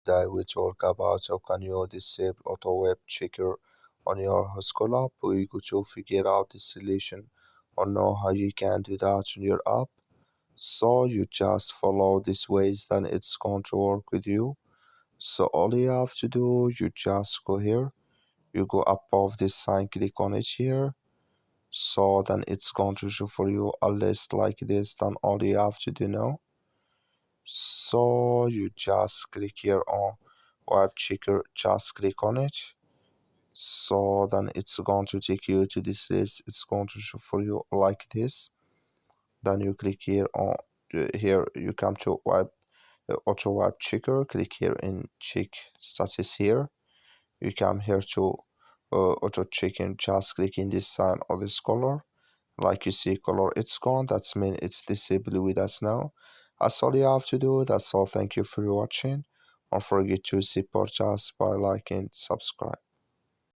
today we talk about how can you disable auto web checker on your Whoscall app. We go to figure out the solution or know how you can do that on your app. So you just follow these ways, then it's going to work with you. So all you have to do, you just go here, you go above this sign, click on it here. So then it's going to show for you a list like this. Then all you have to do now, so you just click here on web checker, just click on it. So then it's going to take you to this list. It's going to show for you like this. Then you click here on here, you come to web auto web checker, click here in check status here. You come here to auto checking, just click in this sign or this color. Like you see color, it's gone. That's mean it's disabled with us now. That's all you have to do. That's all. Thank you for watching. Don't forget to support us by liking, subscribe.